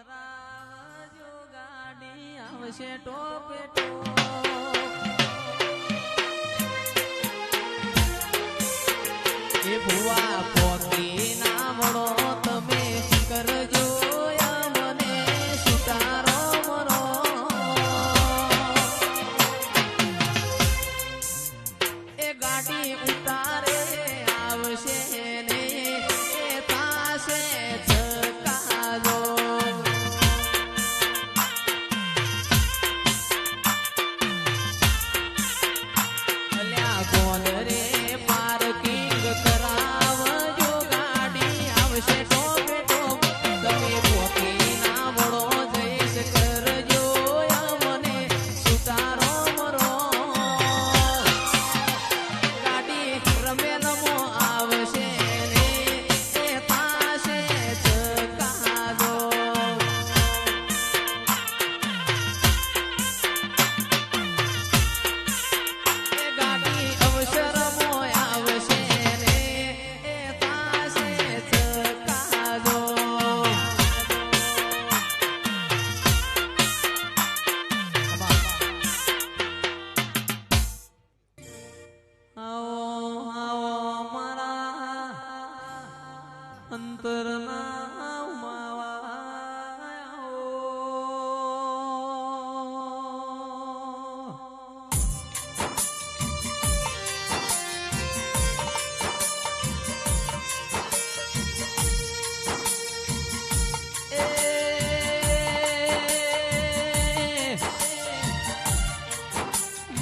કરાવજો ગાડી આવશે ટોપે ટોપ એ ભુવા પોતી ના મળો તમે કરજો મને સુતારો મરો એ ગાડી ઉતારે આવશે ને એ થાશે ચકાજો અલ્યા ગોંદરે પાર્કિંગ કરાવજો ગાડી આવશે ટોપે ટોપ તમે પોતી ના વળો જઈશ કરજો મને સુતારો મરો ગાડી રમેલમો આવશે ને એ થાશે ચકાજો ગાડી અવસરમો આવશે ને એ થાશે ચકાજો આવો આવો મારા અંતરના માવા આવો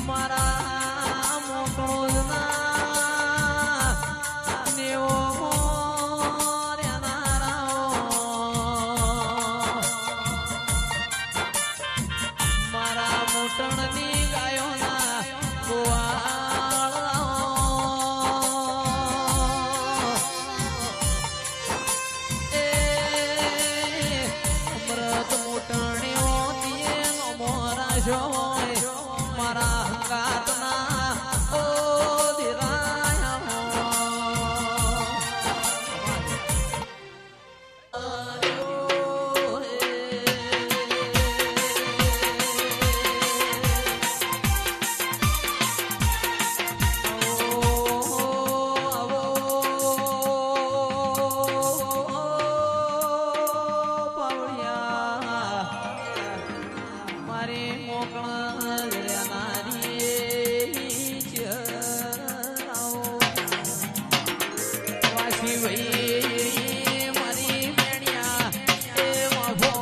મારા મોટોના નેવો મારા મોટણની ગાયોના અમૃત મોટણીઓ દિયેનો મોરા જોય મારા હંગાતના ઓ મારી મોકળા નારી વાસી ભાઈ મારી મેણિયા એ માભો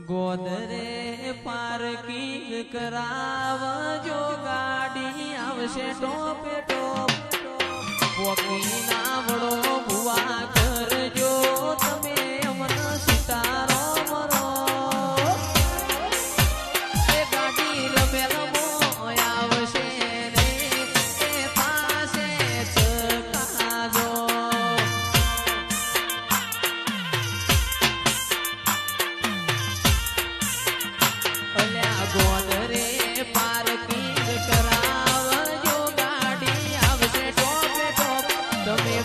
ગોદરે પાર્કિંગ કરાવજો ગાડી આવશે ટોપે ટોપ પોકી ના વડો ભુવા કરજો તમે અમને સુતારો મરો એ ગાડી રમેલમો આવશે ને એ થાશે ચકાજો અલ્યા ગોંદરે પાર્કિંગ કરાવજો ગાડી આવશે ટોપે ટોપ તમે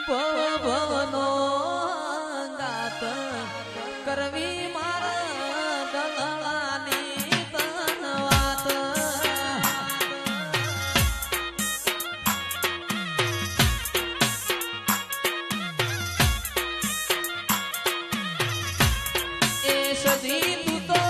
ભવ ભવનો ગાત કરવી મારા દલાની તન વાત એ સદી તું તો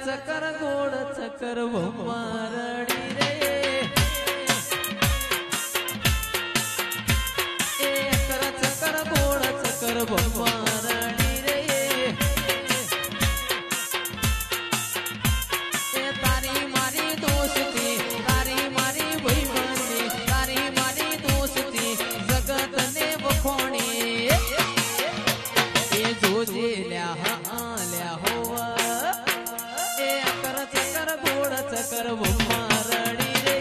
ચકર ગોળ ચકર મારડી રે એ કર ચકર ગોળ ચકર મારડી રે એ તારી મારી દોસ્તી તારી મારી ભાઈબંધી તારી મારી દોસ્તી જગતને વખોણી એ જોજે લ્યા હોવા ચકર ગોળ ચકર મારડી રે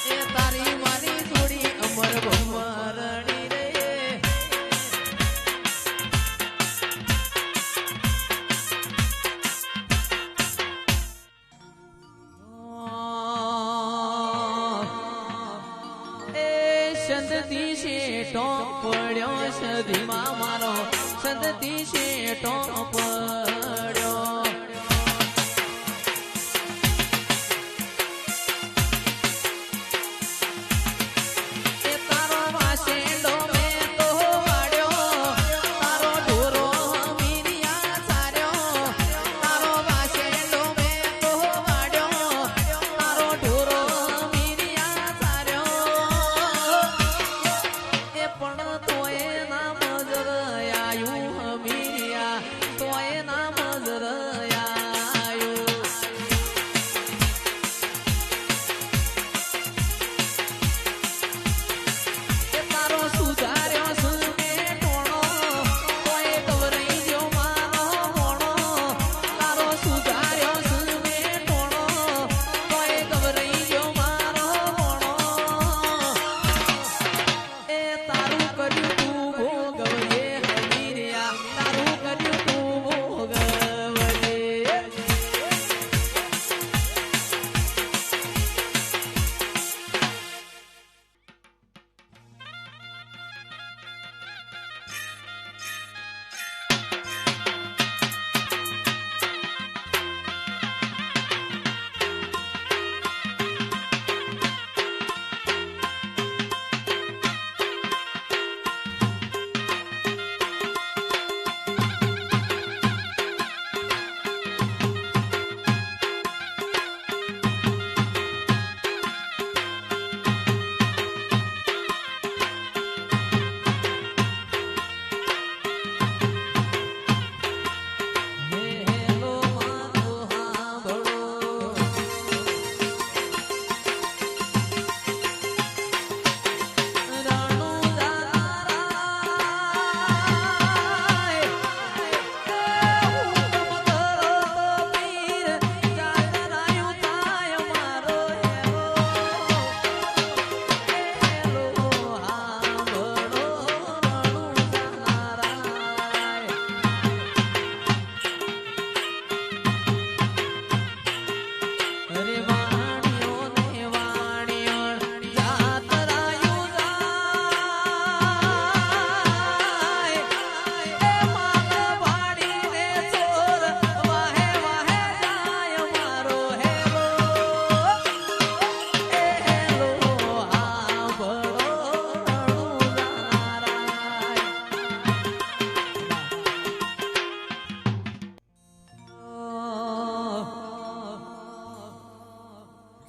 એ તારી મારી જોડી અમર મારડી રે એ સંદતી છે ટોપ પડ્યો સદીમાં મારો સંદતી છે ટોપ પડ્યો એ તારો વાસેડો મેં તો વાડ્યો તારો ઢોરો મીરિયા ચાર્યો તારો વાસેડો મેં તો વાડ્યો તારો ઢોરો મીરિયા ચાર્યો એ પણ તોય ના મજર આયું મીરિયા તોય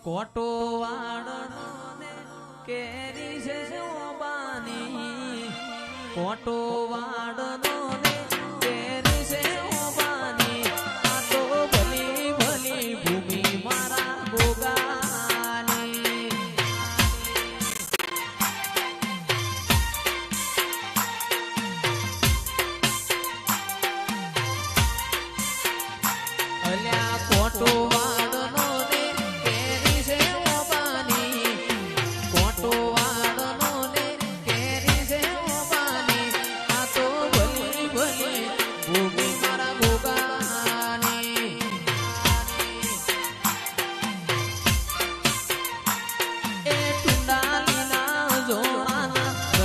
કોટો વાળનો ને કેરી છે ઓબાની કોટો વાળનો ને કેરી છે ઓબાની આ તો ભલી ભલી ભૂમિ મારા ગોગાની અલ્યા કોટો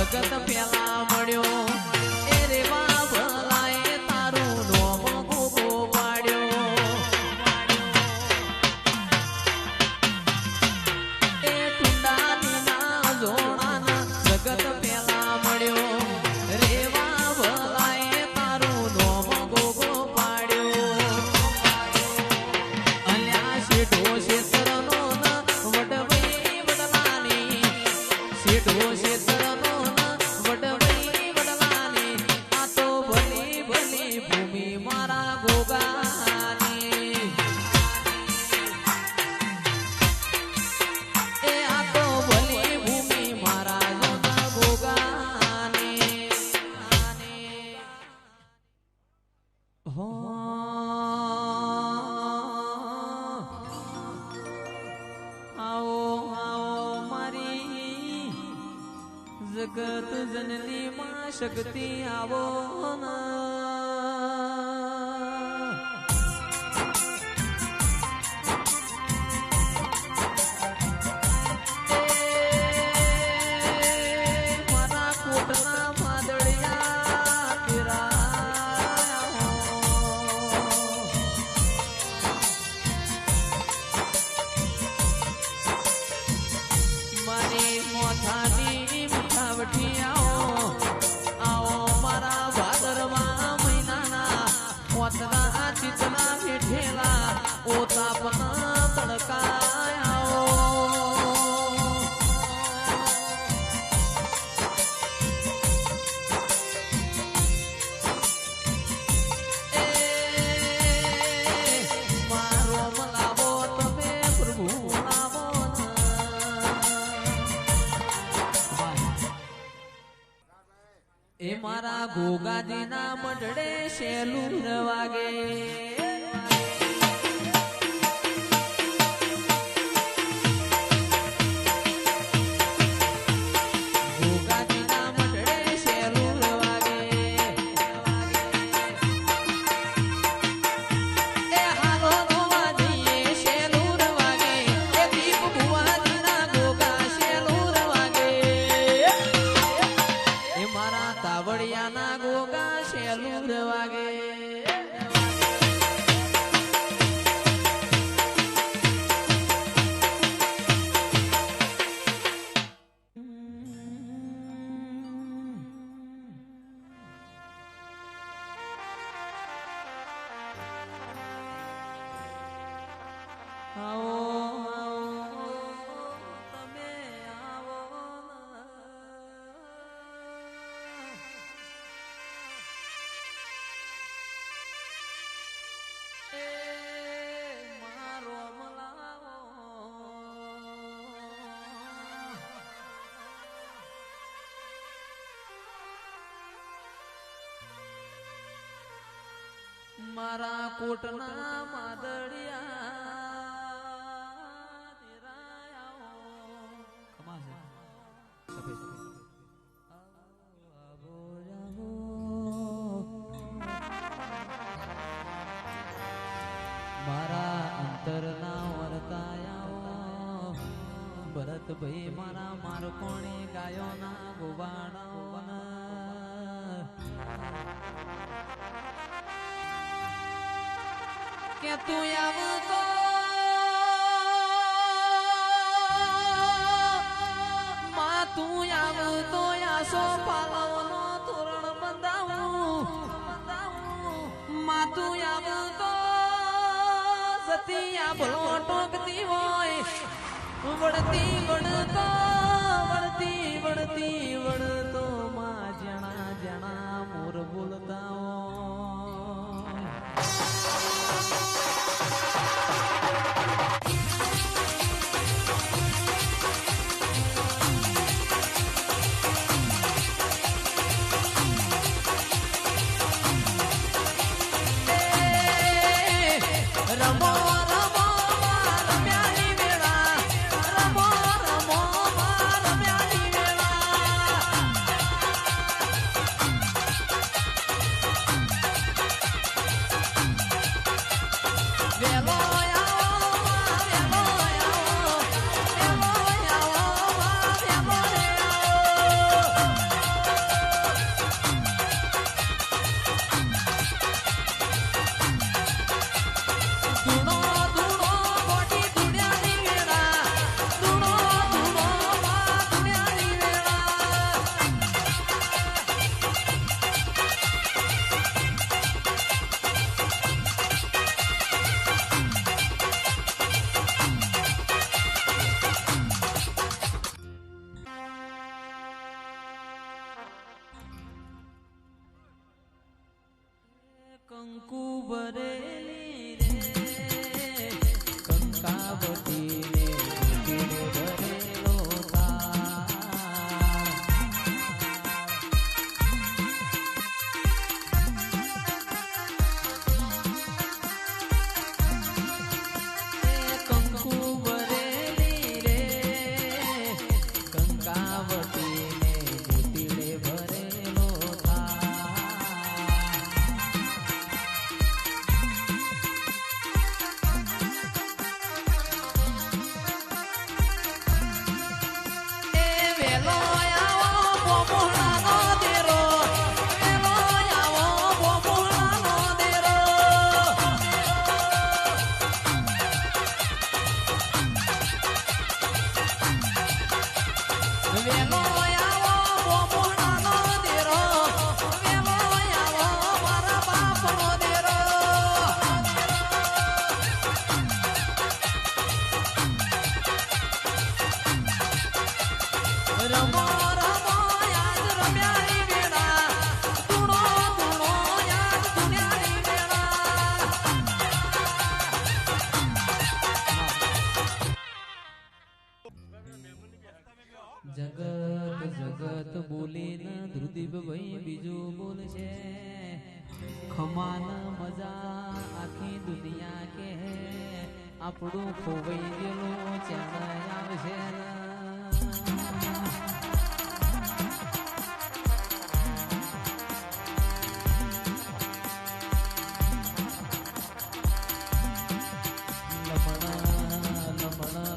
જગત પેલા મળ્યો એ રેવા ભલાએ તારું નોમ ગોગો પાડ્યો એ ટુંડાલીના જોડાના જગત પેલા મળ્યો રેવા ભલાએ તારું નોમ ગોગો પાડ્યો અલ્યા શેઠો શેતરનો વડવઈ વડલાની શેઠો શેતરનો મારા ગોગાની એ આ તો ભલી ભૂમિ મારા જોના ગોગાની હો આવો આવો મારી જગત જનની માં શક્તિ આવો ના મોથાની મુઠાવટી આવો મારા ભાદરવા મહિનાના ઓતરા ચિતના બેઠેલા ઓ તાપના તડકા મારો મલાવો તમે પ્રભુ એ મારા ગોગાજીના મઢડે શેલું વાગે ગોગાજીના મઢડે શેલું વાગે એ હાલો ગોવા જઈએ શેલું વાગે એ દીપ ભુવાજીના ગોગા શેલું વાગે એ મારા તાવડિયાના ગોગા શેલું વાગે આવો તમે આવો મારો મલાવો મારા કોટના માદડિયા મારા અંતરના વર્તાયાઓ ભરત ભાઈ મારા મારકોણી ગાયોના ગોવાણા કે તું આવતો માં તું આવતો આસો પાલવનો તોરણ બંધાવું માં તું આવતો સતિયા ભલો ટોકતી હોય વળતી વળતો વળતી વળતી વળતો માં જણા જણા મોર બોલતા રમો રમો રમ્યાની વેળા રમો રમો રમ્યાની વેળા વેલો કંકુ ભરેલી રે કંકાવતી ને ભરેલો કંકુ ભરેલી રે કંકાવતી ને ભૂતિડે ભરેલો રમો રમો યાદ રમ્યાની વેળા ધૂણો ધૂણો યાદ ધૂણ્યાની વેળા જગત જગત બોલીને ધ્રુદીપ ભાઈ બીજું બોલશે ખમાન મજા આખી દુનિયા કે આપણું ખોવાઈ ગયેલું ચાલ આવશે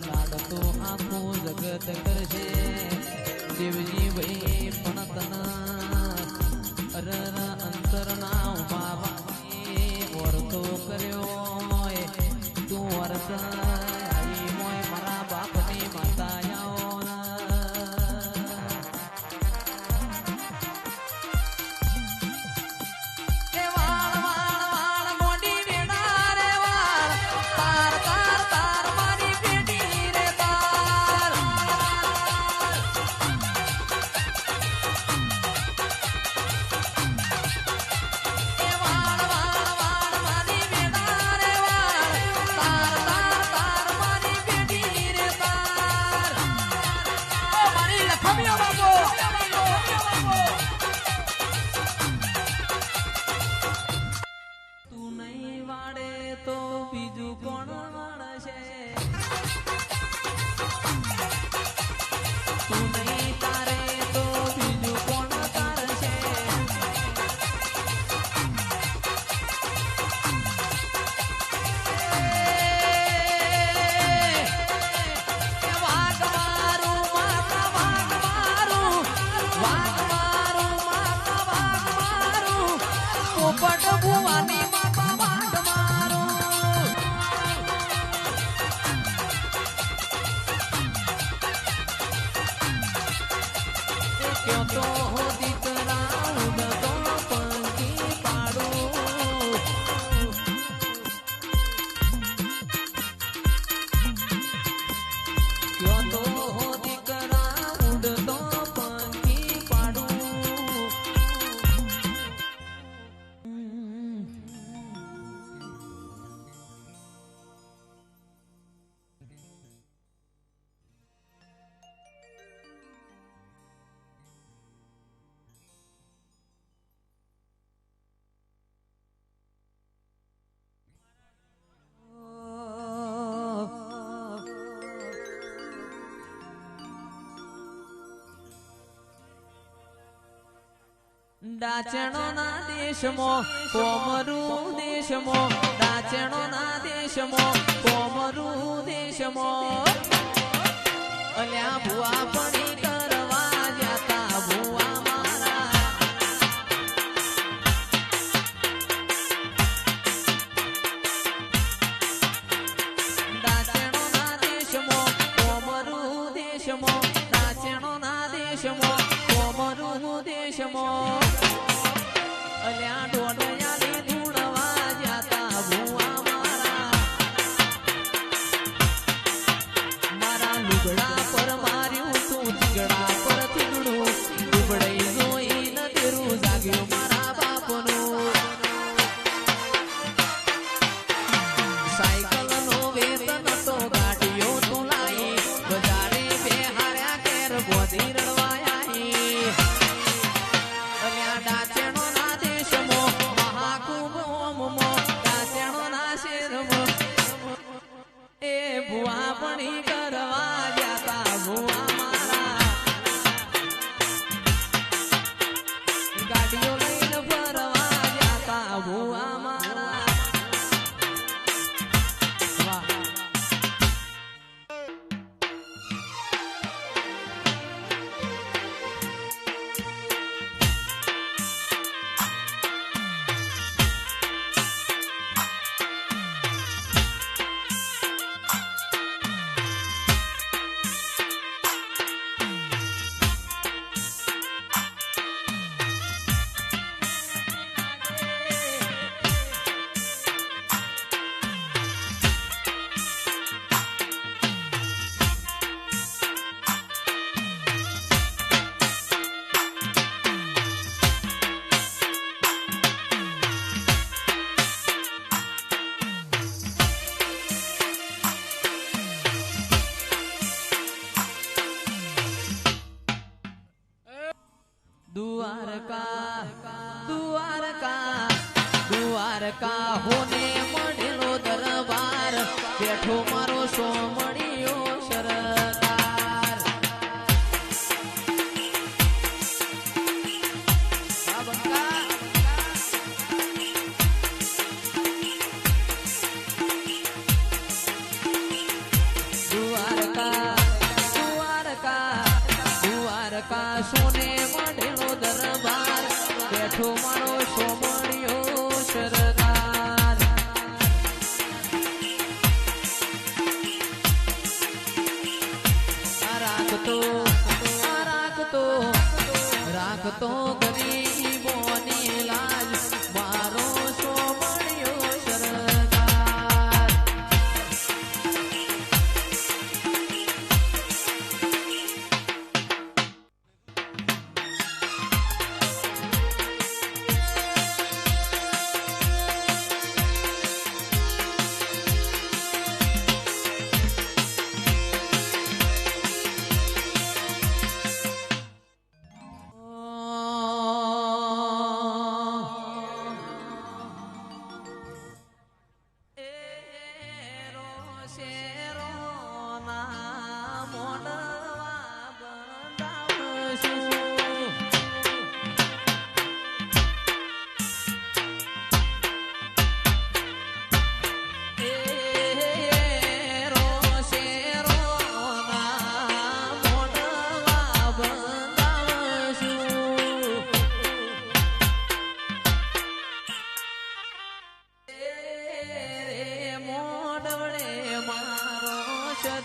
લાડતો આખું જગત કરશે દેવજી ભાઈ પણ તન અંતર ના ઉભા વર્તો કર્યો તું વર્ત મારા બાપની માતા તું નહીં વાડે તો બીજું કોણ વાળશે તું નહીં તારે તો બીજું કોણ તારશે વાઘ મારું માતા વાઘ મારું વાઘ મારું માતા વાઘ મારું પોપટ ભુવાની માતા વાઘ મારું ક્યો તો દીકરા ઉડતો પંખી પાડું ડાચણોના દેશમાં કોમરું દેશમાં ડાચણોના દેશમાં કોમરું દેશમાં અલ્યા ભુવા પડી કરવા જતા ભુવા મારા ડાચણોના દેશમાં કોમરું દેશમાં ડાચણોના દેશમાં કોમરું દેશમાં અલ્યા ડોડયાલી ધૂળવા જતા ભુવા મારા લુગડા પર માર્યું તું ચીગડા પર ચીગડું ડૂબડાઈ જોઈ નદીરું જાગ્યું મારા બાપનું સાયકલ નો વેતન તો ગાડીઓ તું લાઈ બજારે બેહાર્યા કેર ગોધી રડવાયા અલ્યા ડાચણો ના દેશમાં મહાકુંભ ઓમમાં ડાચણો ના શેરમાં એ ભુવા પણી કરવા જતા ભુવા મારા ગાડીઓ લઈને ફરવા જતા ભુવા મારા વાહ દ્વારકા હોને મળેલો દરબાર બેઠો મારો સોમણીયો સરદાર દ્વારકા સોને મળેલો દરબાર બેઠો મારો સોમણીયો સરદાર રાખતો ગરીબોની લાજ મારો સોમણીયો સરદાર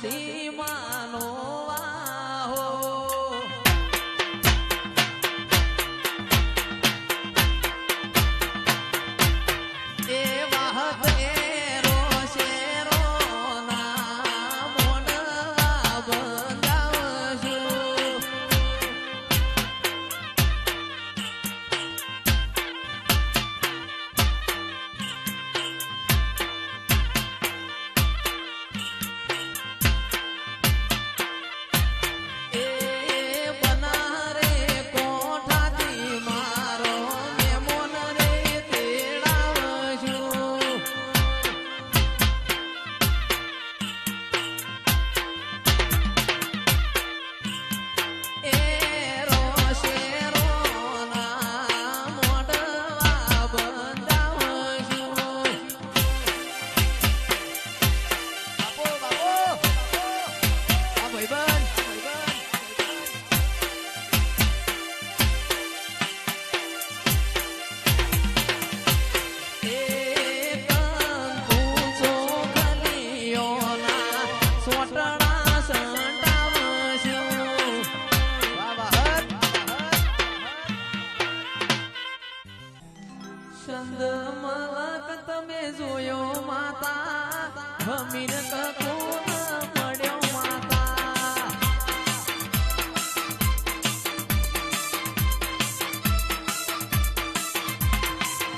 ધીમાનો વાહો એ વાહત એરો શેરો ના મોડવા બંધાવશું હમીર કકુન મળ્યો માતા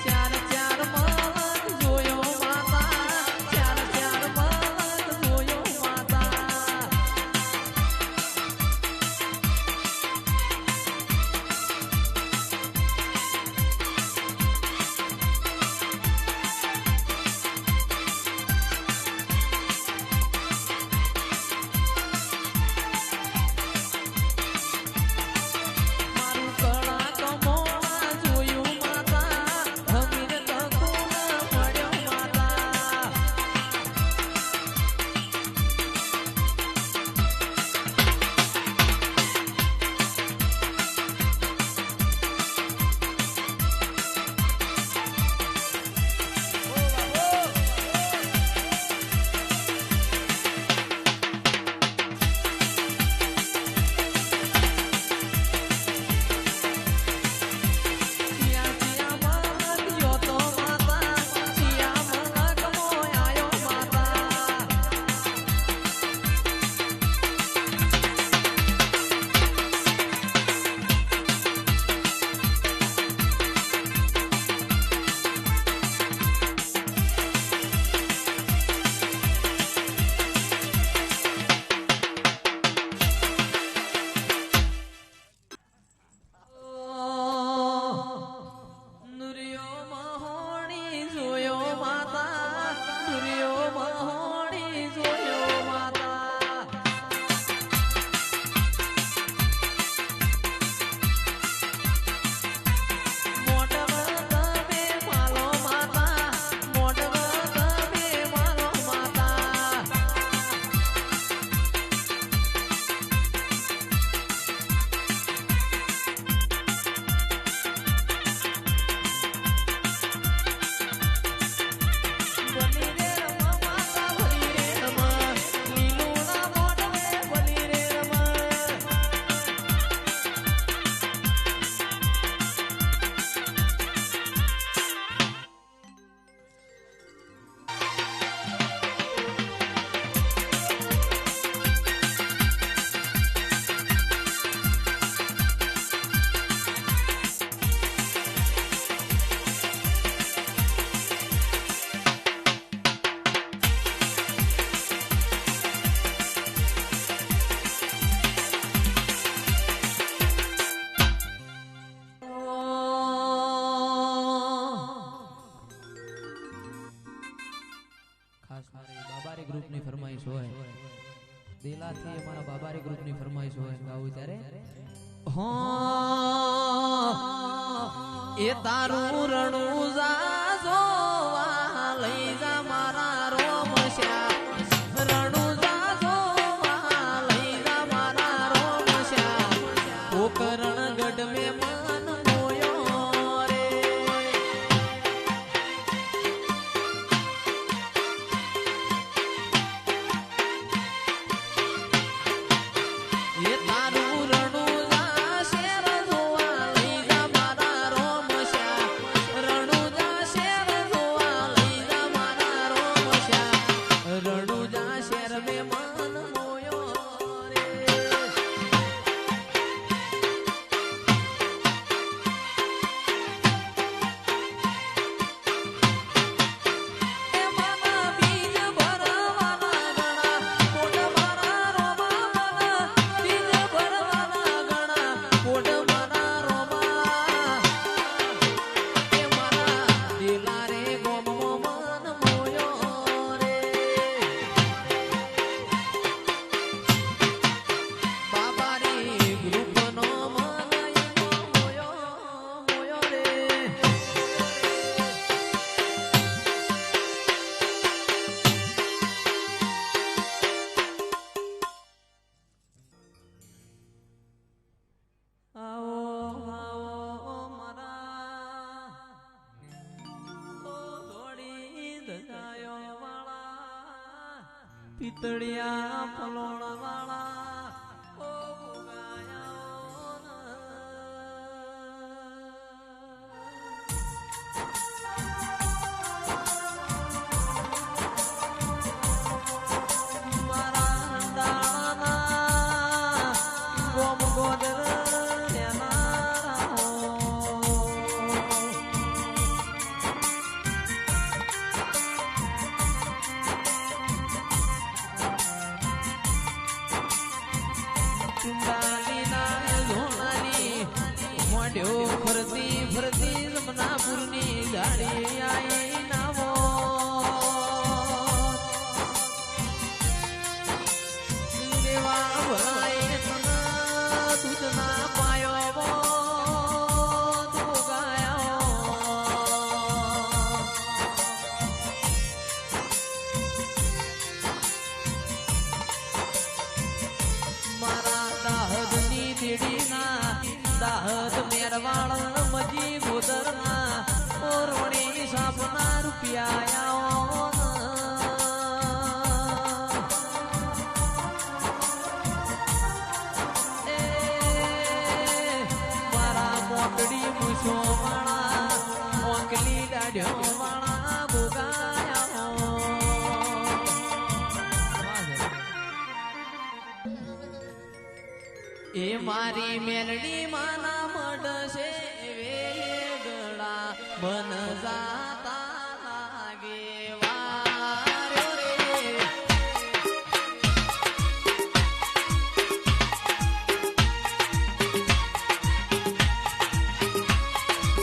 ચાર ચાર મલક જોયો માતા ચાર ચાર મલક જોયો માતા બાબારી ગ્રુપની ફરમાઈશ હોય દિલાથી અમારા બાબારી ગ્રુપની ફરમાઈશ હોય ગાવું ત્યારે એ તારું રણું જા જોવા લઈ જા મારા રોમશ્યા રણું જા જોવા લઈ જા મારા રોમશ્યા પોકરણ ગઢ મે મન મોયો રે એ તારું રણું જા શેર જોવા લઈ જા મારા રોમશ્યા રણું જા શેર જોવા લઈ જા મારા રોમશ્યા રણું જા શેર મે મન મોયો રે એ મારા બીજ ભરવાના ગણા કોટ મારા રોમા મના બીજ ભરવાના ગણા કોટ મારા રોમા એ મારા દિલા રે ગોમો મન મોયો રે બાબારી ગ્રુપનો મન મોયો રે આવો આવો મારા ઓ દોડી ધજાયો વાળા પિતળિયા પલોણ વાળા ઓ ભોગાયા શીડીના દાહત મેરવાળ મજી ગોદરના ઓરવણી સાપના રૂપિયા મારા મોકડી મૂછો વાળા મોકલી દાઢ્યો વાળા ગોગાયા એ મારી મેલડી માના મડશે વેગડા બન જાતા લાગે વાર્યો રે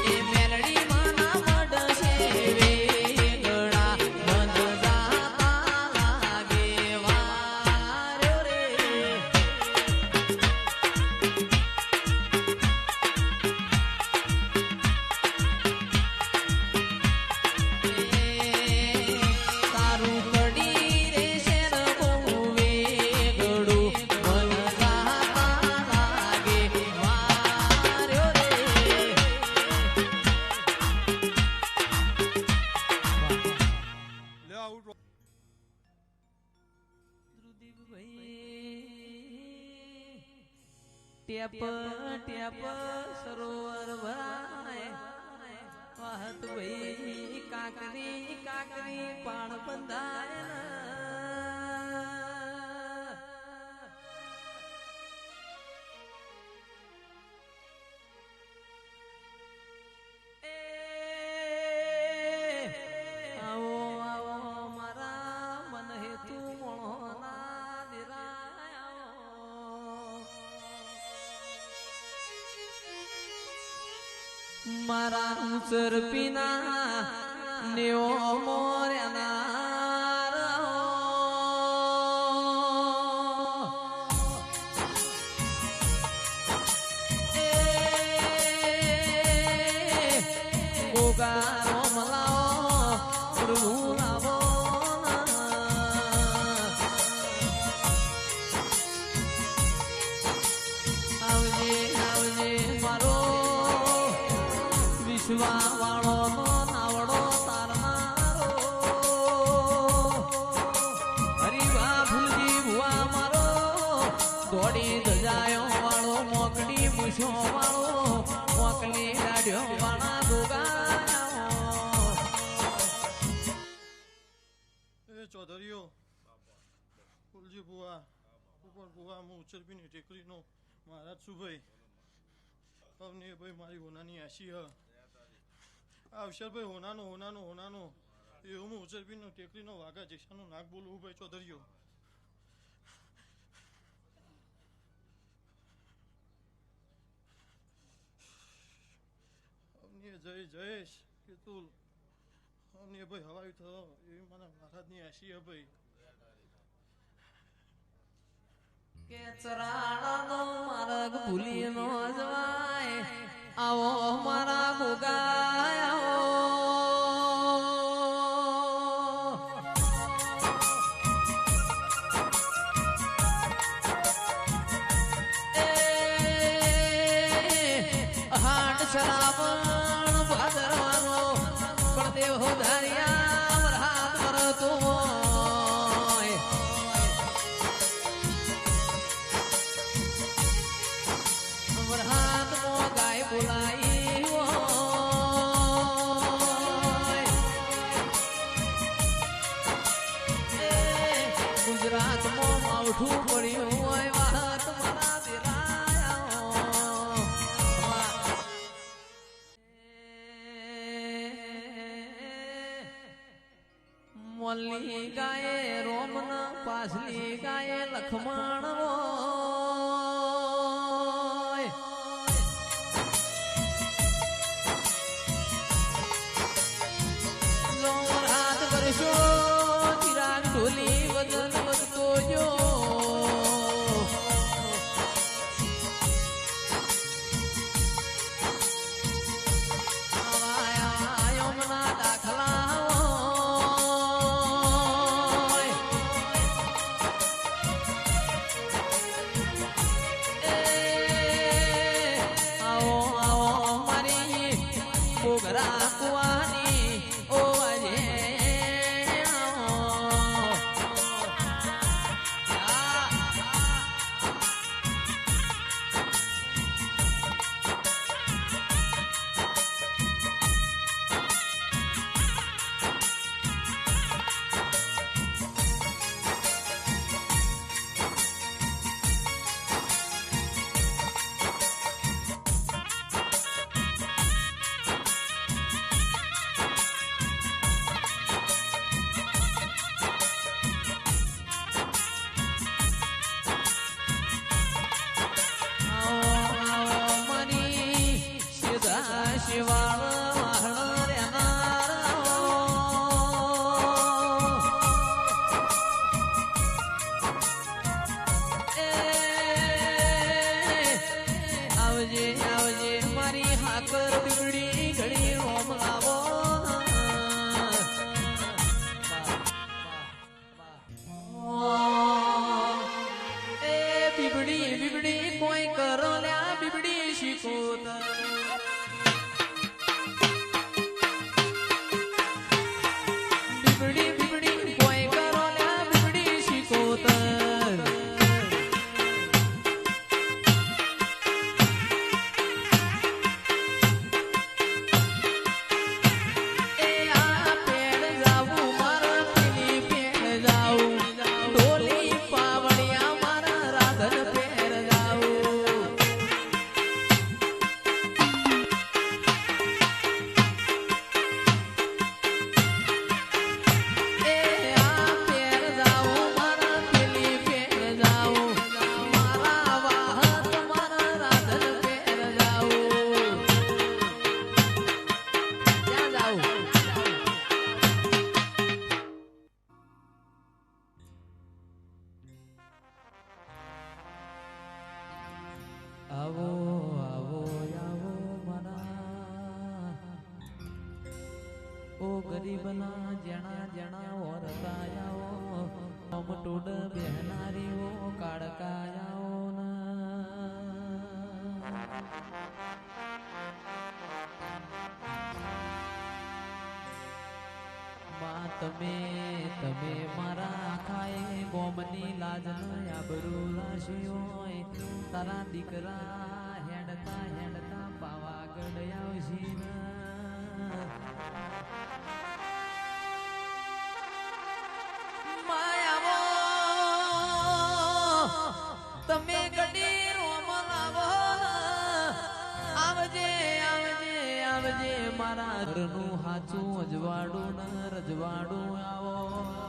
એ મેલડી માના મડશે વેગડા બન જાતા લાગે વાર્યો રે ટેપ ટેપ સરોવર ભરાય વાહત ભાઈ કાકરી કાકરી પાણ બંધાય આવો આવો મારા મન હેતુ મોણા દિરાય મારા ઉસર પીના નેઓ મોર્યાના ગોગારો મલાઓ પ્રભુ લાવો આવજે આવજે મારો વિશ્વા વાળો નો નાવડો તારનારો હરિભા ભૂલજી ભુવા મારો દોડી ધજાયો વાળો મોકડી મૂછો વાળો મોકલી દાઢ્યો વાળા ગોગાયો એ ચૌધરીઓ ફૂલજી ભુવા ઉપર ભુવા હું ઉચરપીની ટેકરીનો મહારાજ છું ભાઈ અવને ભાઈ મારી હોનાની આશી હ આ અવસરભાઈ હોનાનો એવું હું ઉચરપીનો ટેકરીનો વાઘા જેસાનો નાક બોલવું ભાઈ ચૌધરીઓ અવને જયેશ કેતુલ અવને ભાઈ હવાઈ થયો એવી મારા મહારાજની આશી હ ભાઈ કે ચરાણાનો માર્ગ ભૂલી નો જવાય આવો મારા ગોગાયો હાટ શરાવણ ભાદરવાનો પણ દેવ ધારિયા વરહાદ વરતો વરહાદ મો ગાય બોલાઈ ગુજરાતમાં માવઠું પડ્યું હોય વાત મારા દેરાયા મોલ્લી ગાયે રોમન પાસલી ગાયે લખમણ ચિરાગ ઢોલી વજન વધતો જો આયોમના દાખલા એ જણા ઓરતાયાઓ અમટુડ બેહનારીઓ કાળકાયાઓ માં તમે મારા ખાય ગોમની લાજ આબરૂ રાશી હોય તારા દીકરા હેડતા પાવાગઢ આવશી તમે ગડી રોમ લાવો આવજે મારા ઘરનું હાચું અજવાડું રજવાડું આવો